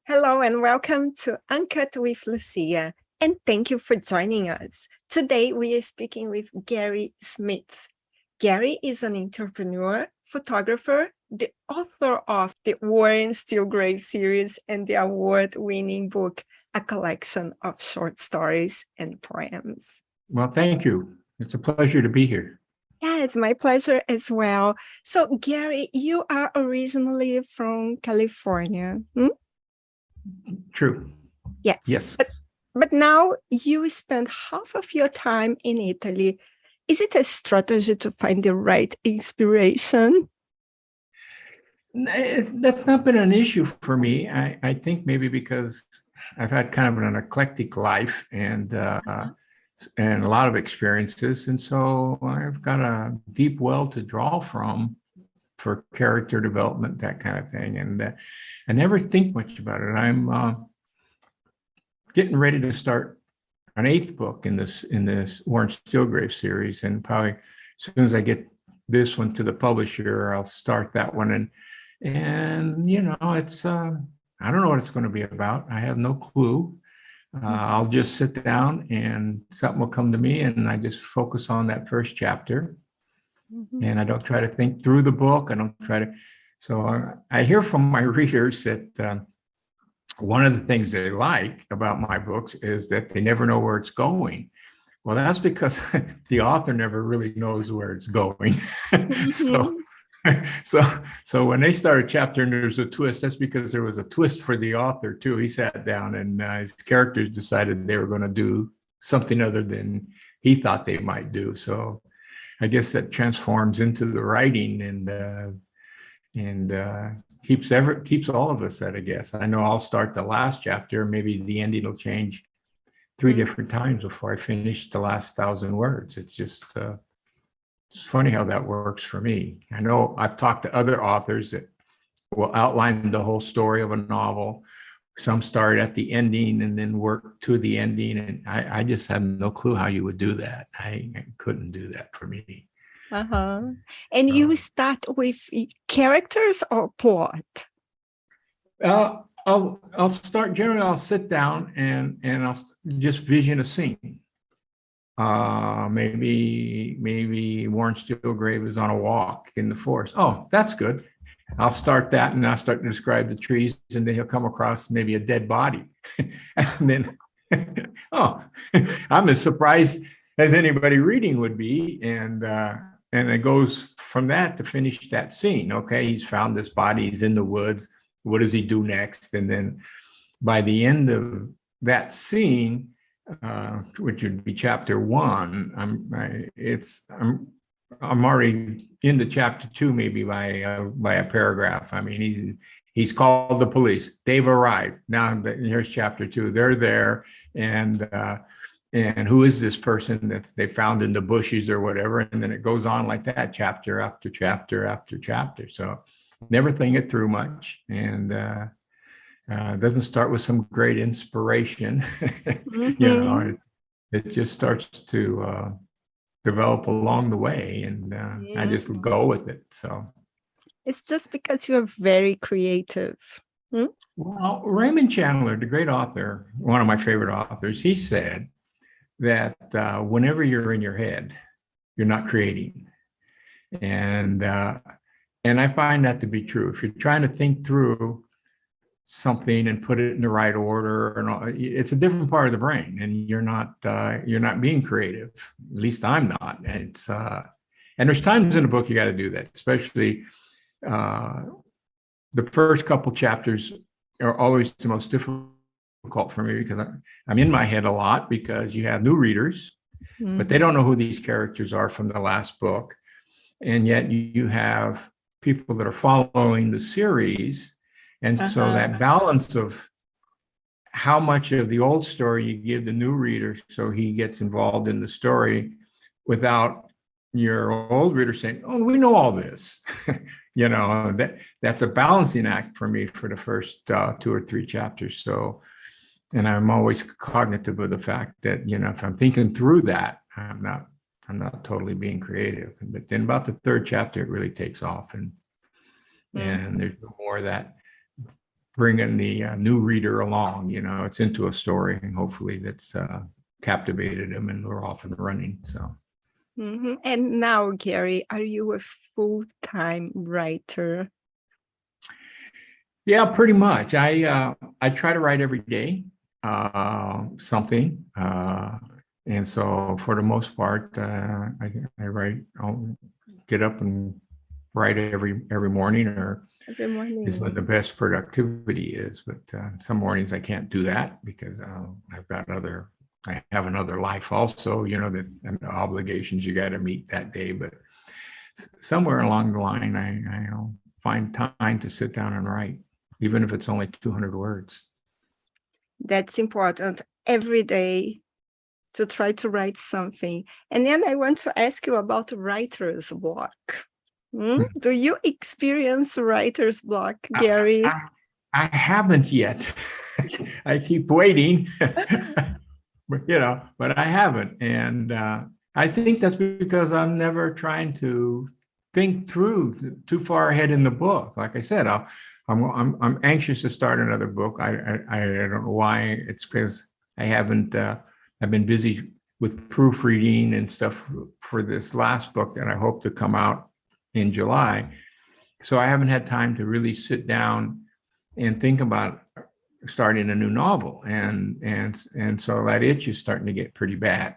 Hello and welcome to Uncut with Lucia, and thank you for joining us. Today we are speaking with Gary Smith. Gary is an entrepreneur, photographer, the author of the War in Stilgrave series and the award-winning book, A Collection of Short Stories and Poems. Well, thank you. It's a pleasure to be here. Yeah, it's my pleasure as well. So, Gary, you are originally from California. True. Yes. Yes. But now you spend half of your time in Italy. Is it a strategy to find the right inspiration? That's not been an issue for me. I think maybe because I've had kind of an eclectic life and a lot of experiences, and so I've got a deep well to draw from for character development, that kind of thing. And I never think much about it. I'm getting ready to start an eighth book in this War in Stilgrave series, and probably as soon as I get this one to the publisher, I'll start that one. And it's I don't know what it's going to be about. I have no clue. I'll just sit down and something will come to me, and I just focus on that first chapter. And I don't try to think through the book. I don't try to. So I hear from my readers that one of the things they like about my books is that they never know where it's going. Well, that's because the author never really knows where it's going. So when they start a chapter and there's a twist, that's because there was a twist for the author too. He sat down and his characters decided they were going to do something other than he thought they might do. So I guess that transforms into the writing and keeps all of us at a guess. I know I'll start the last chapter, maybe the ending will change 3 different times before I finish the last 1,000 words. It's just it's funny how that works for me. I know I've talked to other authors that will outline the whole story of a novel. Some start at the ending and then work to the ending. And I just have no clue how you would do that. I couldn't do that for me. And you start with characters or plot? I'll start, generally I'll sit down and I'll just vision a scene. Maybe Warren Stilgrave is on a walk in the forest. Oh, that's good. I'll start that and I'll start to describe the trees, and then he'll come across maybe a dead body. And then, I'm as surprised as anybody reading would be. And it goes from that to finish that scene. Okay, he's found this body, he's in the woods. What does he do next? And then by the end of that scene, which would be chapter 1, I'm already into chapter 2, maybe by a paragraph. I mean, he's called the police. They've arrived. Now here's chapter 2. They're there, and who is this person that they found in the bushes or whatever? And then it goes on like that, chapter after chapter after chapter. So never think it through much, and it doesn't start with some great inspiration. It just starts to develop along the way, and I just go with it. So it's just because you're very creative. Well, Raymond Chandler, the great author, one of my favorite authors, he said that whenever you're in your head, you're not creating. And I find that to be true. If you're trying to think through something and put it in the right order, and it's a different part of the brain, and you're not being creative. At least I'm not. It's and there's times in the book you got to do that, especially the first couple chapters are always the most difficult for me, because I'm in my head a lot, because you have new readers, but they don't know who these characters are from the last book, and yet you have people that are following the series. And so that balance of how much of the old story you give the new reader so he gets involved in the story without your old reader saying, oh, we know all this. That's a balancing act for me for the first 2 or 3 chapters. So, and I'm always cognitive of the fact that, if I'm thinking through that, I'm not totally being creative. But then about the 3rd chapter, it really takes off, and there's more of that bringing the new reader along. It's into a story, and hopefully that's captivated them, and we're off and running. So. And now, Gary, are you a full-time writer? Yeah, pretty much. I try to write every day, something, and so for the most part, I write. I'll get up and write every morning, or Every morning. is when the best productivity is. But some mornings I can't do that because I have another life also, and the obligations you got to meet that day. But somewhere along the line, I'll find time to sit down and write, even if it's only 200 words. That's important. Every day to try to write something. And then I want to ask you about writer's block. Do you experience writer's block, Gary? I haven't yet. I keep waiting, but I haven't. And I think that's because I'm never trying to think through too far ahead in the book. Like I said, I'm anxious to start another book. I don't know why. It's because I haven't. I've been busy with proofreading and stuff for this last book that I hope to come out in July. So I haven't had time to really sit down and think about starting a new novel. And so that itch is starting to get pretty bad.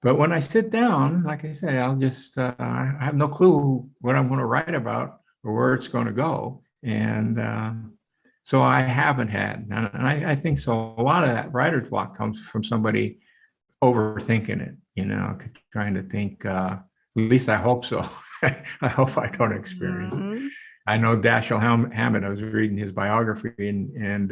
But when I sit down, like I say, I'll just, I have no clue what I'm going to write about or where it's going to go. And so I haven't had, and I think so. A lot of that writer's block comes from somebody overthinking it, trying to think, at least I hope so. I hope I don't experience it. I know Dashiell Hammett, I was reading his biography, and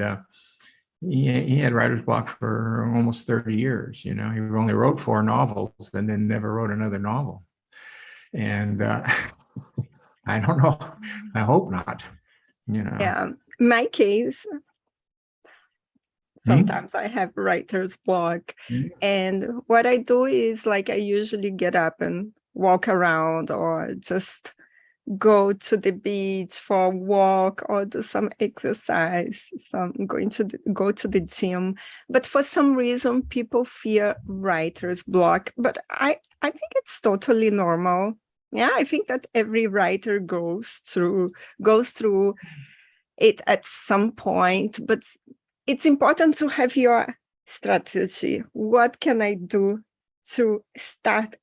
he had writer's block for almost 30 years. He only wrote 4 novels and then never wrote another novel. And I don't know. I hope not. Yeah, my case, sometimes I have writer's block. And what I do is, like, I usually get up and walk around, or just go to the beach for a walk, or do some exercise. So I'm going to go to the gym. But for some reason, people fear writer's block. But I think it's totally normal. Yeah, I think that every writer goes through it at some point. But it's important to have your strategy. What can I do to start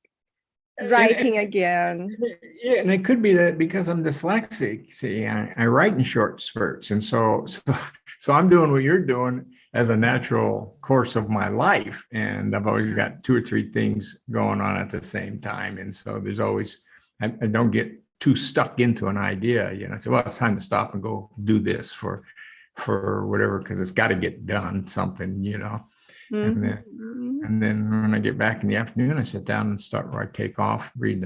writing again? Yeah, and it could be that because I'm dyslexic, see, I write in short spurts. And so I'm doing what you're doing as a natural course of my life. And I've always got 2 or 3 things going on at the same time. And so there's always, I don't get too stuck into an idea. I say, well, it's time to stop and go do this for whatever, because it's got to get done, something, And then when I get back in the afternoon, I sit down and start where I take off, read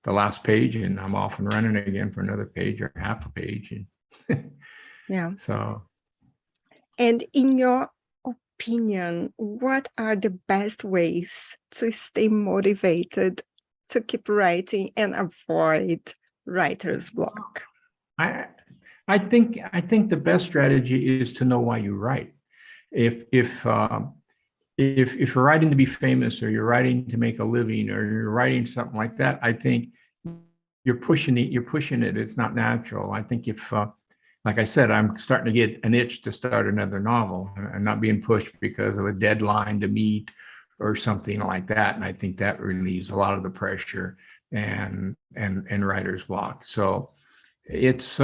the last page, and I'm off and running again for another page or half a page. And yeah. So. And in your opinion, what are the best ways to stay motivated to keep writing and avoid writer's block? I think the best strategy is to know why you write. If you're writing to be famous, or you're writing to make a living, or you're writing something like that, I think you're pushing it. It's not natural. I think if, like I said, I'm starting to get an itch to start another novel. I'm not being pushed because of a deadline to meet or something like that. And I think that relieves a lot of the pressure and writer's block. So it's,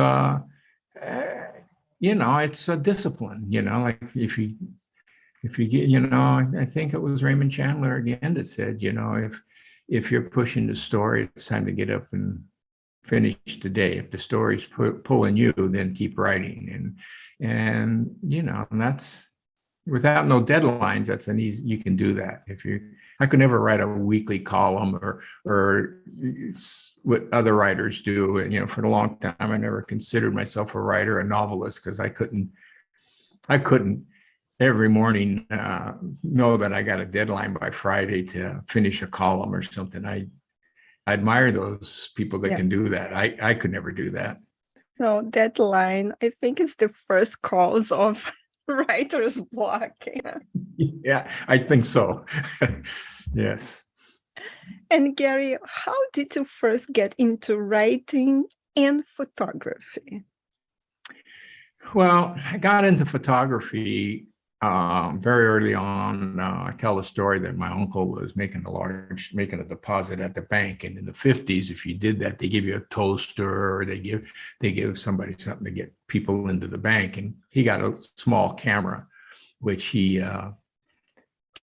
it's a discipline, like if you get, I think it was Raymond Chandler again that said, if you're pushing the story, it's time to get up and finish the day. If the story's pulling you, then keep writing. And that's, without no deadlines, that's an easy, you can do that. I could never write a weekly column or what other writers do. And, for a long time, I never considered myself a writer, a novelist, because I couldn't every morning know that I got a deadline by Friday to finish a column or something. I admire those people that can do that. I could never do that. No, that line, I think it's the first cause of writer's block. Yeah. Yeah, I think so. Yes. And Gary, how did you first get into writing and photography? Well, I got into photography very early on. I tell a story that my uncle was making a deposit at the bank, and in the 50s, if you did that, they give you a toaster, or they give somebody something to get people into the bank. And he got a small camera, which he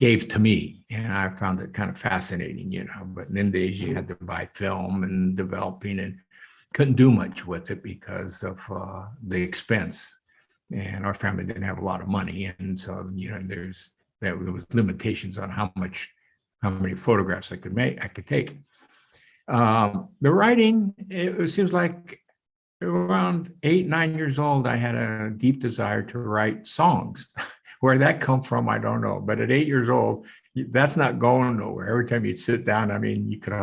gave to me, and I found it kind of fascinating, But in the days, you had to buy film and developing, and couldn't do much with it because of the expense. And our family didn't have a lot of money, and so there was limitations on how many photographs I could take. The writing, it seems like around 8, 9 years old, I had a deep desire to write songs. Where that come from, I don't know. But at 8 years old, that's not going nowhere. Every time you'd sit down, I mean, you could,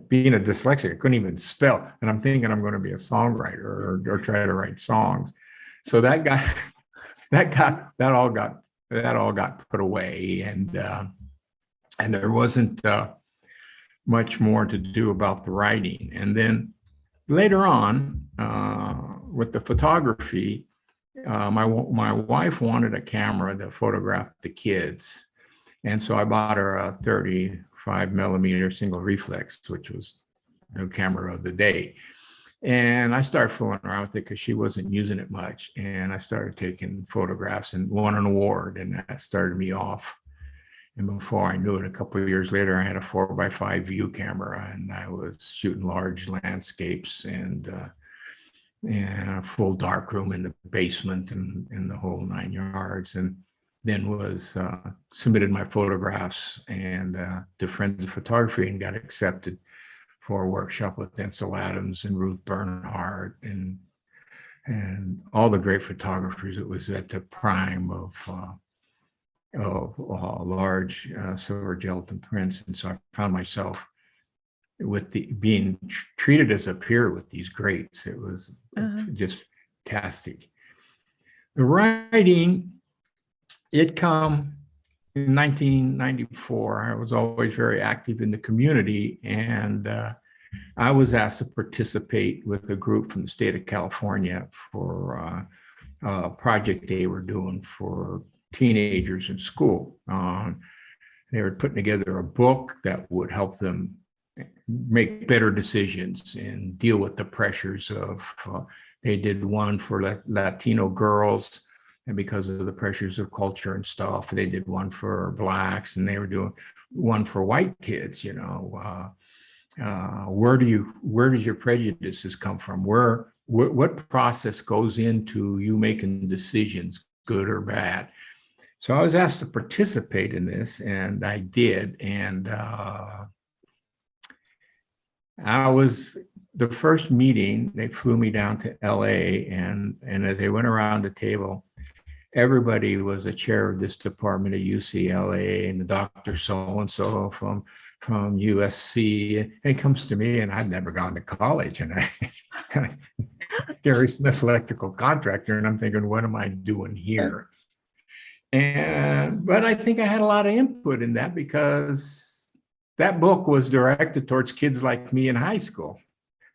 being a dyslexic, I couldn't even spell. And I'm thinking I'm going to be a songwriter or try to write songs. So that got, that all got put away. And there wasn't much more to do about the writing. And then later on, with the photography, my wife wanted a camera that photographed the kids, and so I bought her a 35 millimeter single reflex, which was the camera of the day. And I started fooling around with it because she wasn't using it much, and I started taking photographs and won an award, and that started me off. And before I knew it, a couple of years later, I had a 4x5 view camera, and I was shooting large landscapes and a full dark room in the basement and the whole 9 yards. And then was submitted my photographs and to Friends of Photography and got accepted for a workshop with Ansel Adams and Ruth Bernhardt and all the great photographers. It was at the prime of large silver gelatin prints, and so I found myself with being treated as a peer with these greats. It was just fantastic. The writing, it come in 1994. I was always very active in the community, and I was asked to participate with a group from the state of California for a project they were doing for teenagers in school. They were putting together a book that would help them make better decisions and deal with the pressures of, they did one for Latino girls, and because of the pressures of culture and stuff, they did one for blacks, and they were doing one for white kids, where does your prejudices come from? What process goes into you making decisions, good or bad? So I was asked to participate in this, and I did. And the first meeting, they flew me down to LA, and as they went around the table, everybody was a chair of this department at UCLA and the Dr. So-and-so from USC. And it comes to me, and I'd never gone to college, and Gary Smith's electrical contractor, and I'm thinking, what am I doing here? But I think I had a lot of input in that because that book was directed towards kids like me in high school,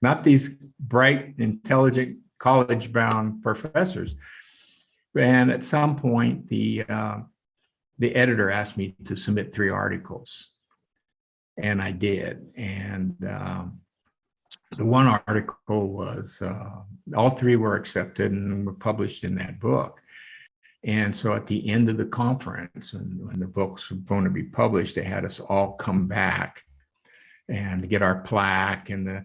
not these bright, intelligent, college-bound professors. And at some point, the editor asked me to submit 3 articles, and I did. And the one article was, all 3 were accepted and were published in that book. And so at the end of the conference, when the books were going to be published, they had us all come back and get our plaque and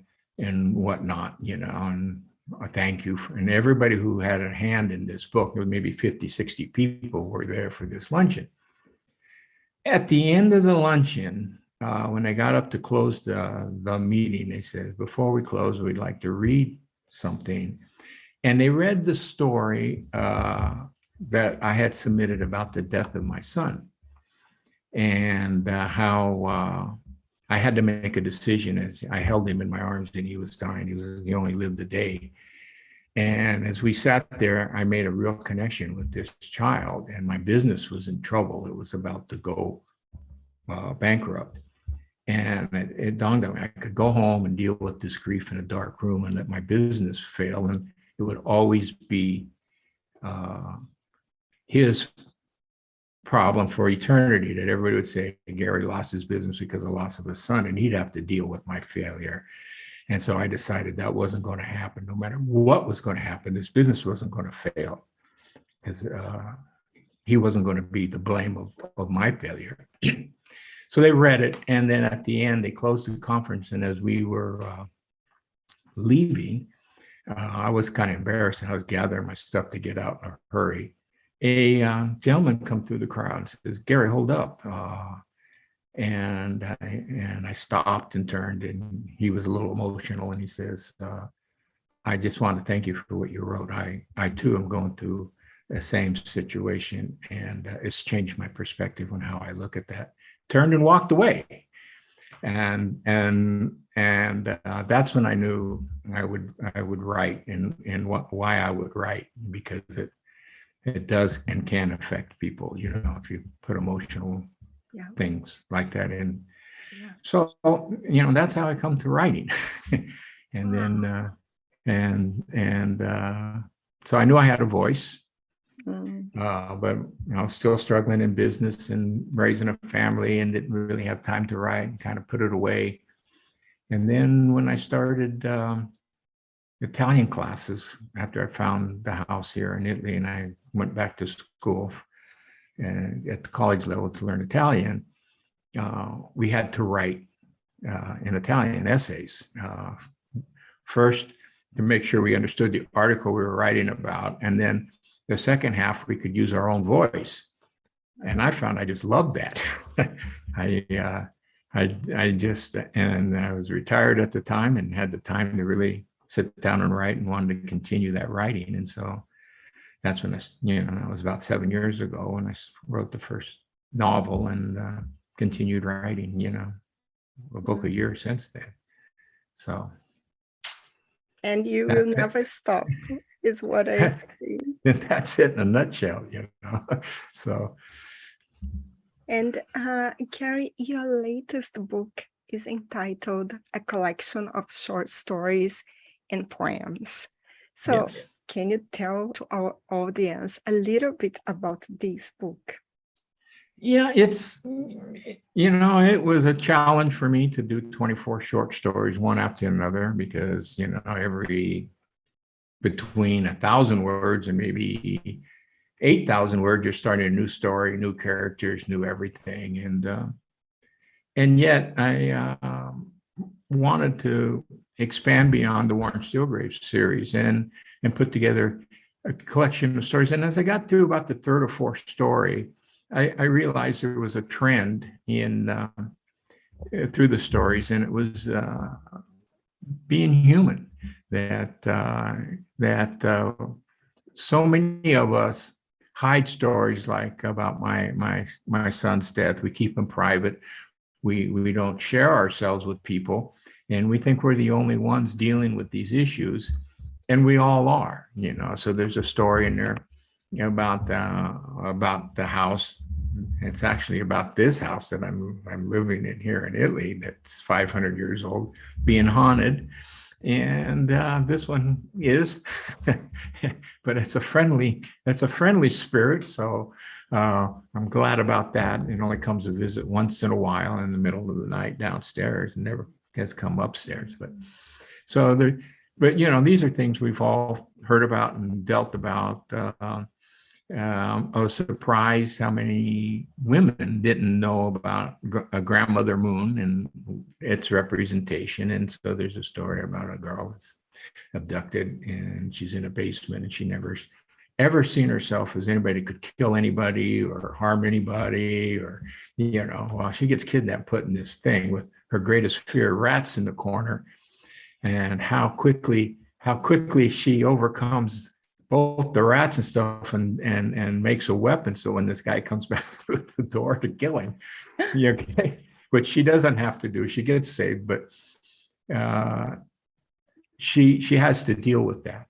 whatnot, and a thank you. And everybody who had a hand in this book, there was maybe 50, 60 people were there for this luncheon. At the end of the luncheon, when they got up to close the meeting, they said, before we close, we'd like to read something. And they read the story that I had submitted about the death of my son, and how I had to make a decision as I held him in my arms and he was dying. He only lived a day. And as we sat there, I made a real connection with this child, and my business was in trouble. It was about to go bankrupt. And it dawned on me, I could go home and deal with this grief in a dark room and let my business fail. And it would always be his problem for eternity, that everybody would say Gary lost his business because of the loss of his son, and he'd have to deal with my failure. And so I decided that wasn't going to happen. No matter what was going to happen, this business wasn't going to fail, because he wasn't going to be the blame of my failure. So they read it, and then at the end, they closed the conference. And as we were leaving, I was kind of embarrassed, and I was gathering my stuff to get out in a hurry. A gentleman come through the crowd and says, "Gary, hold up." And I stopped and turned, and he was a little emotional, and he says, "I just want to thank you for what you wrote. I too am going through the same situation, and it's changed my perspective on how I look at that." Turned and walked away, and that's when I knew I would write, and why I would write, because it does and can affect people, if you put emotional things like that in. Yeah. So that's how I come to writing. And wow. Then so I knew I had a voice. But I was still struggling in business and raising a family, and didn't really have time to write, and kind of put it away. And then when I started Italian classes, after I found the house here in Italy, and I went back to school at the college level to learn Italian, we had to write in Italian essays. First, to make sure we understood the article we were writing about, and then the second half, we could use our own voice. And I found I just loved that. And I was retired at the time and had the time to really sit down and write, and wanted to continue that writing. And so that's when that was about 7 years ago when I wrote the first novel, and continued writing, a book a year since then. So. And you will never stop, is what I see. That's it in a nutshell, So. And Gary, your latest book is entitled A Collection of Short Stories and Poems. So yes. Can you tell to our audience a little bit about this book? Yeah, it was a challenge for me to do 24 short stories, one after another, because, every between 1,000 words and maybe 8,000 words, you're starting a new story, new characters, new everything. And yet I wanted to expand beyond the Warren Steelgrave series and put together a collection of stories. And as I got through about the third or fourth story, I realized there was a trend through the stories, and it was being human. That so many of us hide stories, like about my son's death. We keep them private. We don't share ourselves with people, and we think we're the only ones dealing with these issues, and we all are. So there's a story in there about the house. It's actually about this house that I'm living in here in Italy, that's 500 years old, being haunted. And this one is, but it's a friendly spirit. So I'm glad about that. It only comes to visit once in a while in the middle of the night downstairs, and never has come upstairs. But these are things we've all heard about and dealt about. I was surprised how many women didn't know about a grandmother moon and its representation. And so there's a story about a girl that's abducted, and she's in a basement, and she never ever seen herself as anybody could kill anybody or harm anybody, or well, she gets kidnapped, put in this thing with her greatest fear, rats in the corner, and how quickly she overcomes both the rats and stuff, and makes a weapon. So when this guy comes back through the door to kill him, which she doesn't have to do, she gets saved, but she has to deal with that.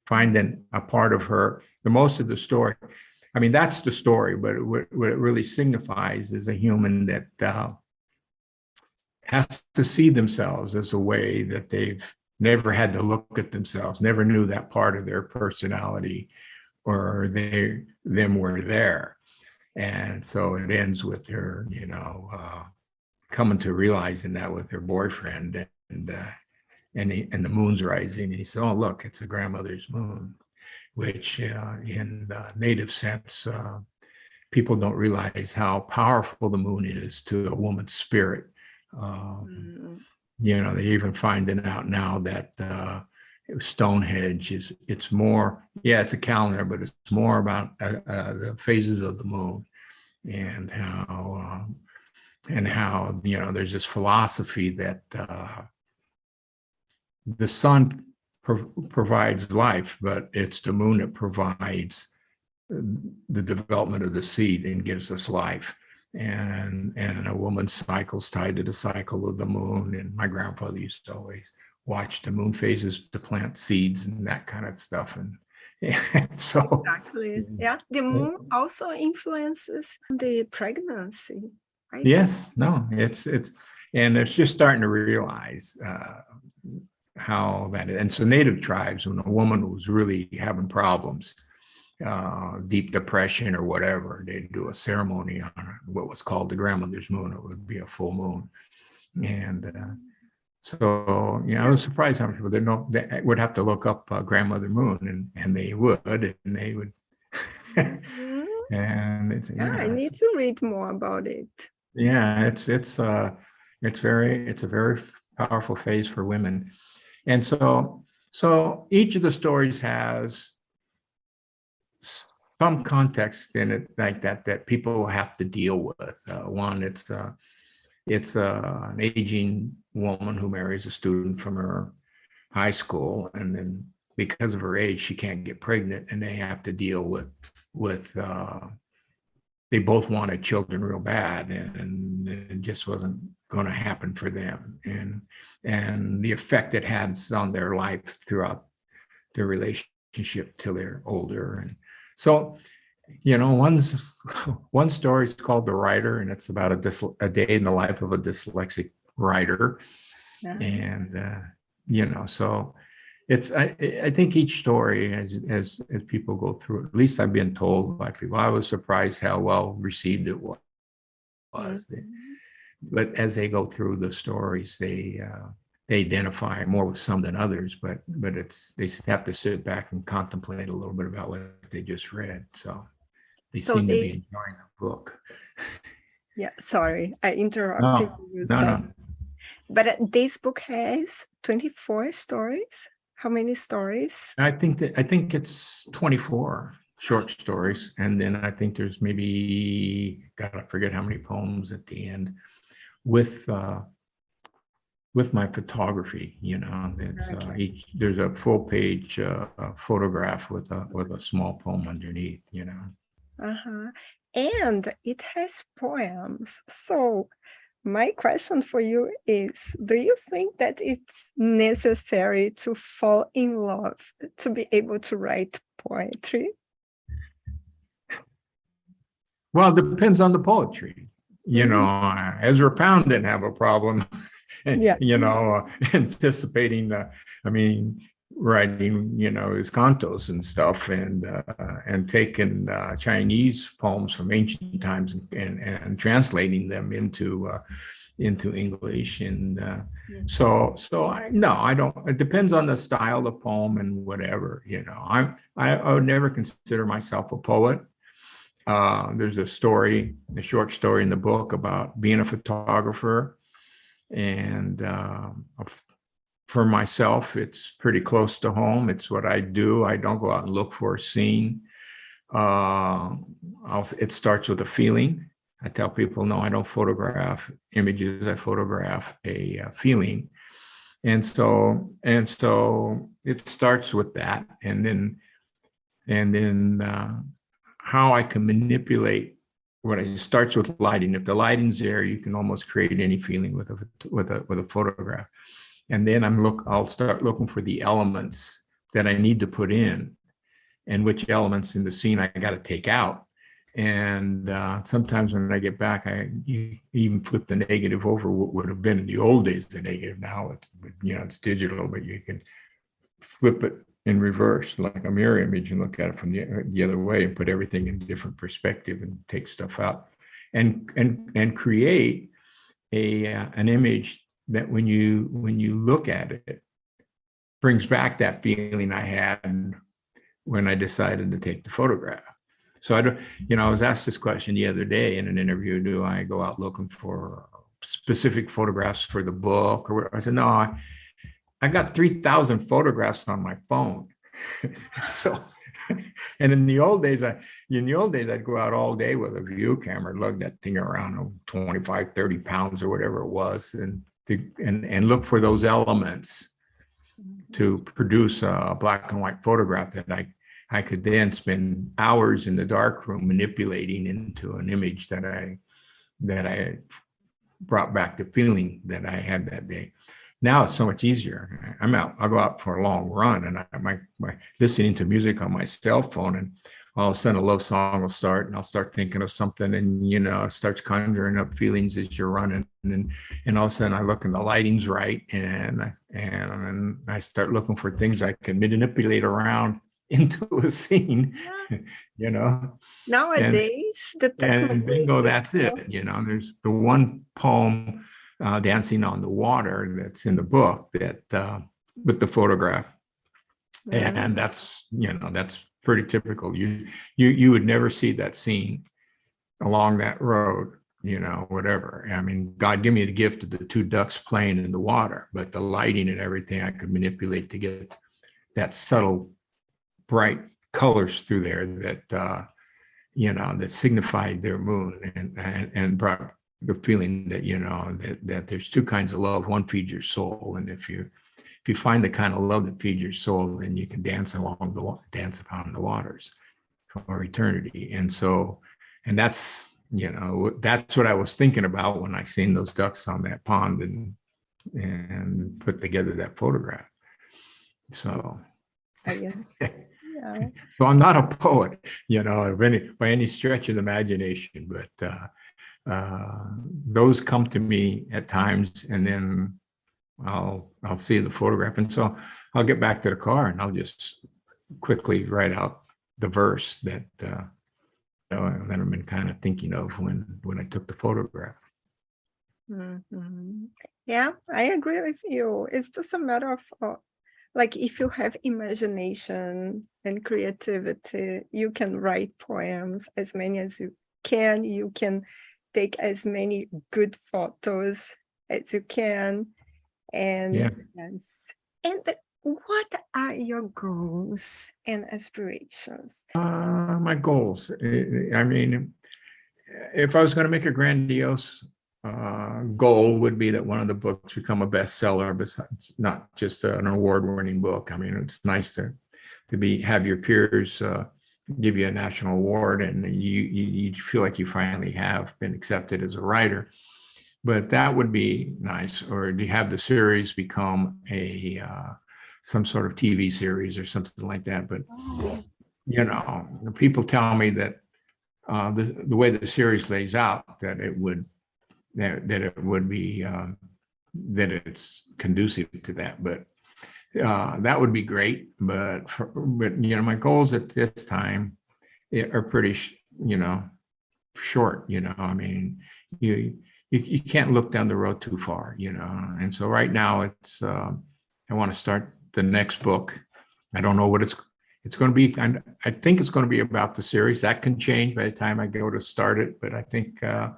finding a part of her. The most of the story, I mean, that's the story, but what it really signifies is a human that has to see themselves as a way that they've never had to look at themselves, never knew that part of their personality or them were there. And so it ends with her, coming to realizing that with her boyfriend, and the moon's rising, and he said, "Oh, look, it's a grandmother's moon," which in the native sense, people don't realize how powerful the moon is to a woman's spirit. They're even finding out now that Stonehenge it's more, it's a calendar, but it's more about the phases of the moon, and how there's this philosophy that the sun provides life, but it's the moon that provides the development of the seed and gives us life. And a woman's cycle's tied to the cycle of the moon. And my grandfather used to always watch the moon phases to plant seeds and that kind of stuff. And so exactly, yeah, the moon also influences the pregnancy. Yes, no, it's and it's just starting to realize how that is. And so native tribes, when a woman was really having problems, deep depression or whatever, they'd do a ceremony on what was called the grandmother's moon. It would be a full moon. And so, I was surprised how many people didn't know. They would have to look up grandmother moon, and they would. And it's, I need to read more about it. Yeah, it's a very powerful phase for women. And so each of the stories has some context in it like that people have to deal with. One, it's an aging woman who marries a student from her high school, and then because of her age, she can't get pregnant, and they have to deal with they both wanted children real bad, and it just wasn't going to happen for them, and the effect it has on their life throughout their relationship till they're older. And so, one story is called The Writer, and it's about a day in the life of a dyslexic writer. Yeah. And so it's I think each story, as people go through it, at least I've been told by people, I was surprised how well received it was. Mm-hmm. But as they go through the stories, they identify more with some than others, but they have to sit back and contemplate a little bit about what they just read. So they seem to be enjoying the book. Yeah, sorry, I interrupted you. No. But this book has 24 stories. How many stories? I think it's 24 short stories, and then I think there's maybe, God, I forget how many poems at the end, with my photography. It's there's a full page photograph with a small poem underneath. And it has poems. So my question for you is, do you think that it's necessary to fall in love to be able to write poetry? Well, it depends on the poetry. Ezra Pound didn't have a problem, anticipating, writing, his cantos and stuff, and taking Chinese poems from ancient times and translating them into English. And so I don't. It depends on the style of the poem and whatever. I would never consider myself a poet. There's a short story in the book about being a photographer, and for myself, it's pretty close to home. It's what I do. I don't go out and look for a scene. It starts with a feeling. I tell people, no, I don't photograph images. I photograph a feeling. And so it starts with that, and then how I can manipulate what it starts with lighting. If the lighting's there, you can almost create any feeling with a photograph. And then I'll start looking for the elements that I need to put in, and which elements in the scene I got to take out. And sometimes when I get back, you even flip the negative over what would have been in the old days, the negative. Now it's digital, but you can flip it in reverse, like a mirror image, and look at it from the other way and put everything in different perspective and take stuff out and create an image that when you look at it, brings back that feeling I had when I decided to take the photograph. So I was asked this question the other day in an interview: do I go out looking for specific photographs for the book? Or I said, no, I got 3,000 photographs on my phone. So, and in the old days, I'd go out all day with a view camera, lug that thing around 25, 30 pounds or whatever it was, and look for those elements to produce a black and white photograph that I could then spend hours in the darkroom manipulating into an image that I brought back the feeling that I had that day. Now it's so much easier. I'll go out for a long run, and my listening to music on my cell phone, and all of a sudden a love song will start, and I'll start thinking of something, and it starts conjuring up feelings as you're running, and all of a sudden I look and the lighting's right, and I start looking for things I can manipulate around into a scene, Nowadays, the technology. And bingo, that's it. There's the one poem, Dancing on the Water, that's in the book that with the photograph, and that's pretty typical. You would never see that scene along that road, whatever. I mean, God give me the gift of the two ducks playing in the water, but the lighting and everything I could manipulate to get that subtle, bright colors through there that that signified their mood and brought the feeling that that there's two kinds of love. One feeds your soul, and if you find the kind of love that feeds your soul, then you can dance upon the waters for eternity. And that's that's what I was thinking about when I seen those ducks on that pond and put together that photograph. So. Yeah. So I'm not a poet, by any stretch of the imagination, but those come to me at times, and then I'll see the photograph, and so I'll get back to the car and I'll just quickly write out the verse that that I've been kind of thinking of when I took the photograph. Mm-hmm. Yeah, I agree with you. It's just a matter of like, if you have imagination and creativity, you can write poems as many as you can. You can take as many good photos as you can. And Yeah. yes. And what are your goals and aspirations? My goals. I mean, if I was going to make a grandiose goal, would be that one of the books become a bestseller, besides not just an award-winning book. I mean, it's nice to have your peers give you a national award, and you feel like you finally have been accepted as a writer. But that would be nice. Or to have the series become some sort of TV series or something like that. But people tell me that the way the series lays out, that it would be that it's conducive to that. But that would be great. But my goals at this time are pretty short. I mean, you can't look down the road too far. And so right now it's I want to start the next book. I don't know what it's going to be. I think it's going to be about the series. That can change by the time I go to start it, but I think I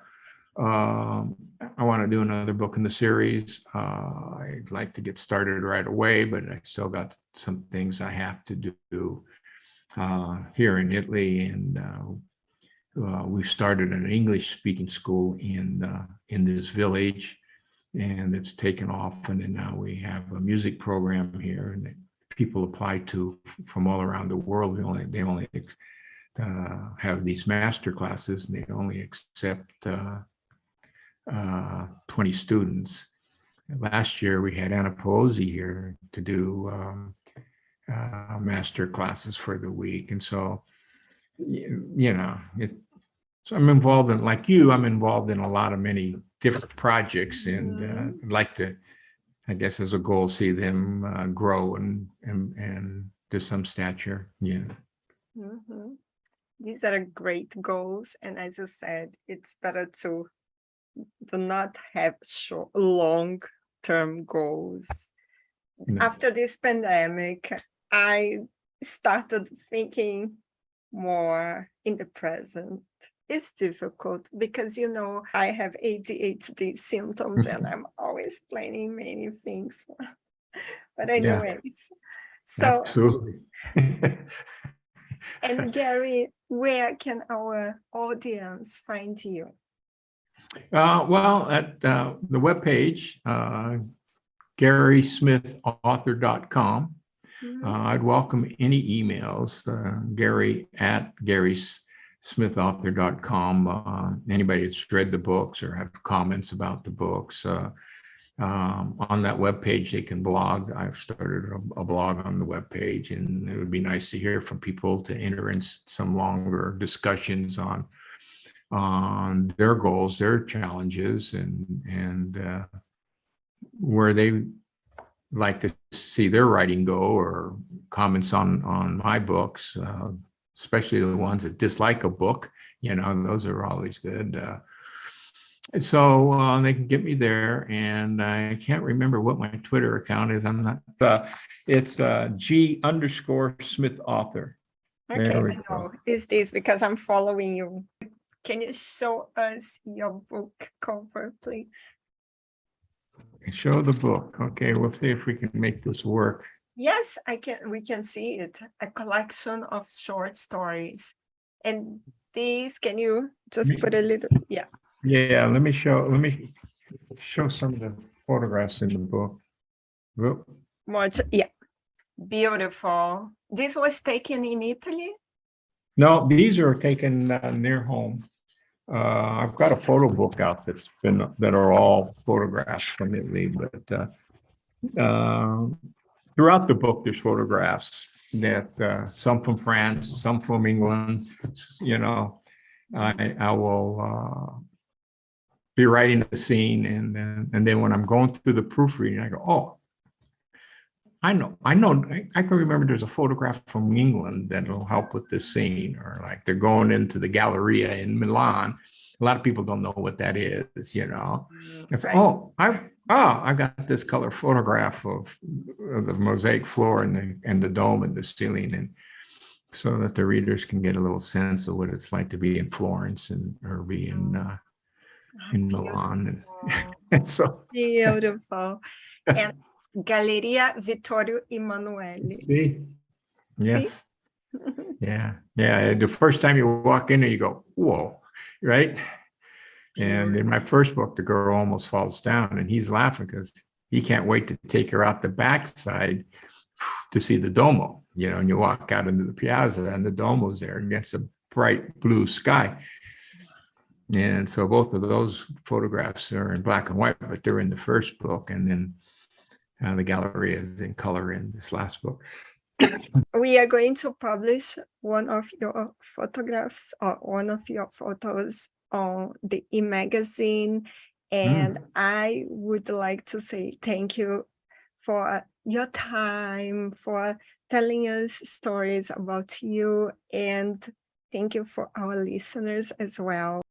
want to do another book in the series. I'd like to get started right away, but I still got some things I have to do here in Italy, and we've started an English-speaking school in this village, and it's taken off. And then now we have a music program here, and people apply to from all around the world. They only have these master classes, and they only accept 20 students. Last year we had Anna Pelosi here to do master classes for the week. And so, so I'm involved in, like you, I'm involved in a lot of many different projects, and I'd like to, I guess, as a goal, see them grow and to some stature. Yeah. Mhm. These are great goals. And as you said, it's better to do not have short, long-term goals. No. After this pandemic, I started thinking more in the present. It's difficult because, I have ADHD symptoms and I'm always planning many things. But Yeah, anyways, so, absolutely. and Gary, where can our audience find you? Well, at the webpage, GarySmithAuthor.com. Mhm. I'd welcome any emails, Gary at GarySmithAuthor.com. Anybody that's read the books or have comments about the books. On that webpage, they can blog. I've started a blog on the webpage, and it would be nice to hear from people to enter in some longer discussions on their goals, their challenges, and where they like to see their writing go, or comments on my books, especially the ones that dislike a book. Those are always good. So they can get me there, and I can't remember what my Twitter account is. I'm not. It's G_Smith author. Okay, There we I go. know. Is this because I'm following you? Can you show us your book cover, please? Show the book. Okay, we'll see if we can make this work. Yes, I can. We can see it. A collection of short stories. And these, can you just put a little? Yeah. Yeah, let me show some of the photographs in the book. Whoop. Yeah. Beautiful. This was taken in Italy? No, these are taken near home. I've got a photo book out that are all photographs from Italy, but throughout the book, there's photographs that some from France, some from England. I will be writing the scene, and then when I'm going through the proofreading, I go, oh, I know. I can remember there's a photograph from England that'll help with this scene, or like they're going into the Galleria in Milan. A lot of people don't know what that is, It's Right. I got this color photograph of the mosaic floor and the dome and the ceiling, and so that the readers can get a little sense of what it's like to be in Florence or be in Milan, and so Beautiful. And Galleria Vittorio Emanuele. see, See? yes. Yeah. The first time you walk in there, you go, whoa, right? And in my first book, the girl almost falls down, and he's laughing because he can't wait to take her out the backside to see the Duomo, and you walk out into the piazza, and the Duomo's there against a bright blue sky. And so both of those photographs are in black and white, but they're in the first book, and then the Galleria is in color in this last book. We are going to publish one of your photographs or one of your photos on the e-magazine. And I would like to say thank you for your time, for telling us stories about you, and thank you for our listeners as well.